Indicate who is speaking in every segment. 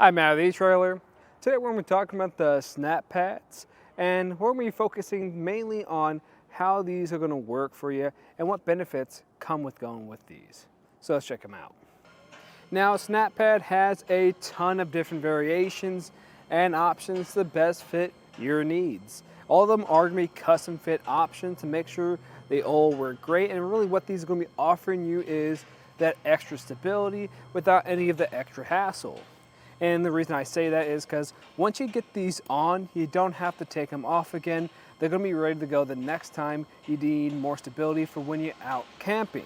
Speaker 1: Hi, Matt of the etrailer. Today we're going to be talking about the SnapPads, and we're going to be focusing mainly on how these are going to work for you and what benefits come with going with these. So let's check them out. Now, SnapPad has a ton of different variations and options to best fit your needs. All of them are going to be custom fit options to make sure they all work great, and really what these are going to be offering you is that extra stability without any of the extra hassle. And the reason I say that is because once you get these on, you don't have to take them off again. They're going to be ready to go the next time you need more stability for when you're out camping.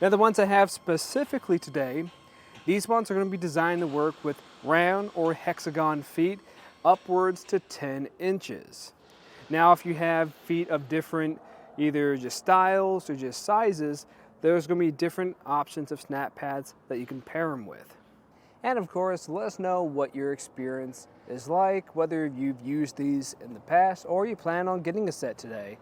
Speaker 1: Now, the ones I have specifically today, these ones are going to be designed to work with round or hexagon feet upwards to 10 inches. Now, if you have feet of different either just styles or just sizes, there's going to be different options of SnapPads that you can pair them with. And of course, let us know what your experience is like, whether you've used these in the past or you plan on getting a set today.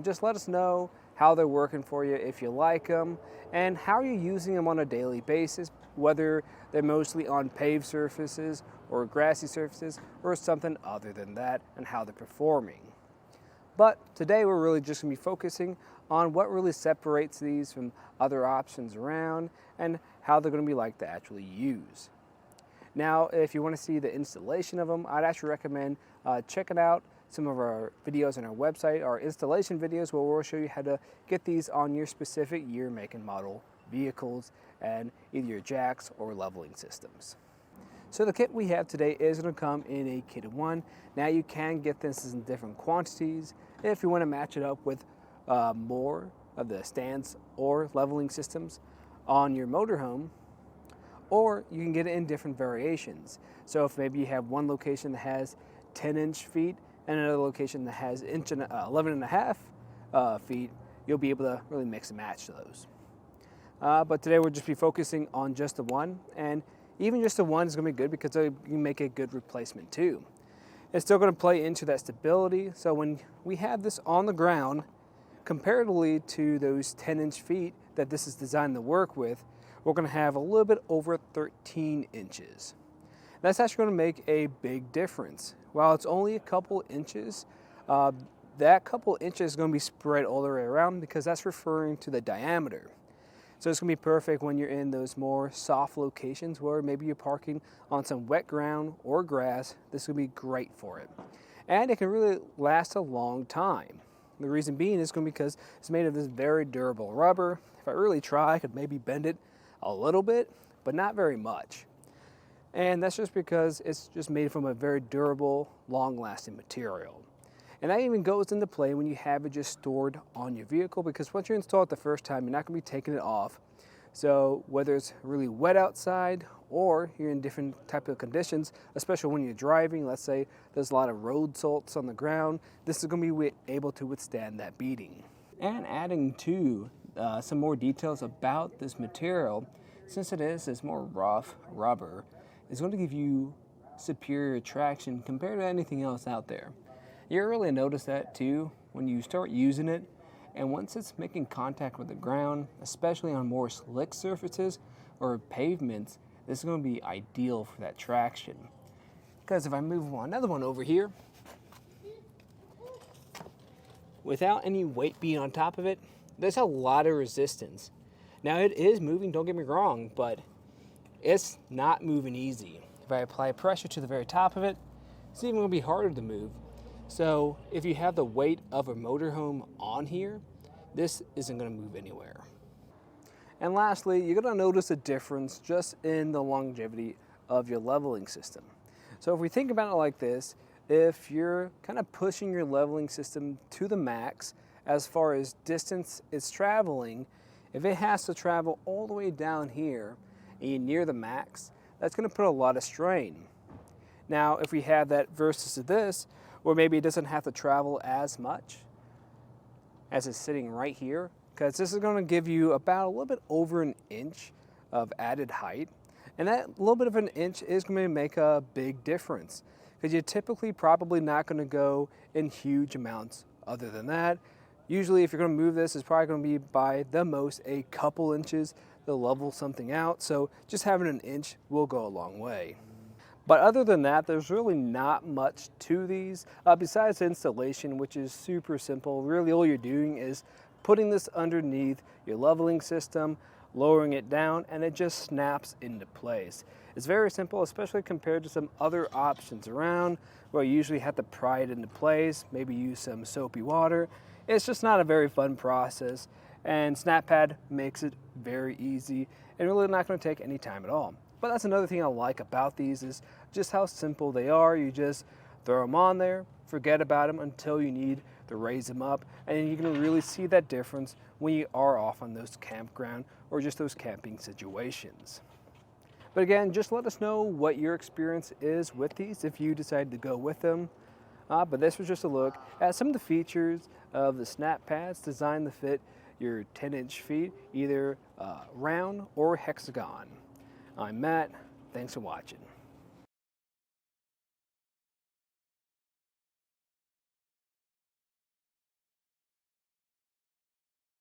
Speaker 1: Just let us know how they're working for you, if you like them, and how you're using them on a daily basis, whether they're mostly on paved surfaces or grassy surfaces or something other than that, and how they're performing. But today we're really just going to be focusing on what really separates these from other options around and how they're going to be like to actually use. Now, if you want to see the installation of them, I'd actually recommend checking out some of our videos on our website, our installation videos, where we'll show you how to get these on your specific year, make, and model vehicles and either your jacks or leveling systems. So the kit we have today is going to come in a kit of one. Now you can get this in different quantities if you want to match it up with more of the stands or leveling systems on your motorhome, or you can get it in different variations. So if maybe you have one location that has 10-inch feet and another location that has 11.5 feet, you'll be able to really mix and match those. But today we'll just be focusing on just the one, and even just the one is going to be good because you can make a good replacement too. It's still going to play into that stability, so when we have this on the ground, comparatively to those 10-inch feet that this is designed to work with, we're going to have a little bit over 13 inches. That's actually going to make a big difference. While it's only a couple inches, that couple inches is going to be spread all the way around because that's referring to the diameter. So it's going to be perfect when you're in those more soft locations where maybe you're parking on some wet ground or grass. This will be great for it. And it can really last a long time. The reason being is going to be because it's made of this very durable rubber. If I really try, I could maybe bend it a little bit, but not very much. And that's just because it's just made from a very durable, long-lasting material. And that even goes into play when you have it just stored on your vehicle, because once you install it the first time, you're not going to be taking it off. So whether it's really wet outside or you're in different type of conditions, especially when you're driving, let's say there's a lot of road salts on the ground, this is going to be able to withstand that beating. And adding to some more details about this material, since it is this more rough rubber, it's going to give you superior traction compared to anything else out there. You'll really notice that too when you start using it, and once it's making contact with the ground, especially on more slick surfaces or pavements, this is going to be ideal for that traction. Because if I move another one over here, without any weight being on top of it, there's a lot of resistance. Now it is moving, don't get me wrong, but it's not moving easy. If I apply pressure to the very top of it, it's even going to be harder to move. So if you have the weight of a motorhome on here, this isn't going to move anywhere. And lastly, you're going to notice a difference just in the longevity of your leveling system. So if we think about it like this, if you're kind of pushing your leveling system to the max as far as distance it's traveling, if it has to travel all the way down here and you're near the max, that's going to put a lot of strain. Now, if we have that versus this, or maybe it doesn't have to travel as much as it's sitting right here, because this is going to give you about a little bit over an inch of added height. And that little bit of an inch is going to make a big difference, because you're typically probably not going to go in huge amounts other than that. Usually if you're going to move this, it's probably going to be by the most a couple inches to level something out. So just having an inch will go a long way. But other than that, there's really not much to these besides the installation, which is super simple. Really all you're doing is putting this underneath your leveling system, lowering it down, and it just snaps into place. It's very simple, especially compared to some other options around where you usually have to pry it into place, maybe use some soapy water. It's just not a very fun process, and SnapPad makes it very easy and really not going to take any time at all. But that's another thing I like about these is just how simple they are. You just throw them on there, forget about them until you need to raise them up, and you can really see that difference when you are off on those campground or just those camping situations. But again, just let us know what your experience is with these if you decide to go with them. But this was just a look at some of the features of the SnapPads designed to fit your 10-inch feet, either round or hexagon. I'm Matt. Thanks for watching.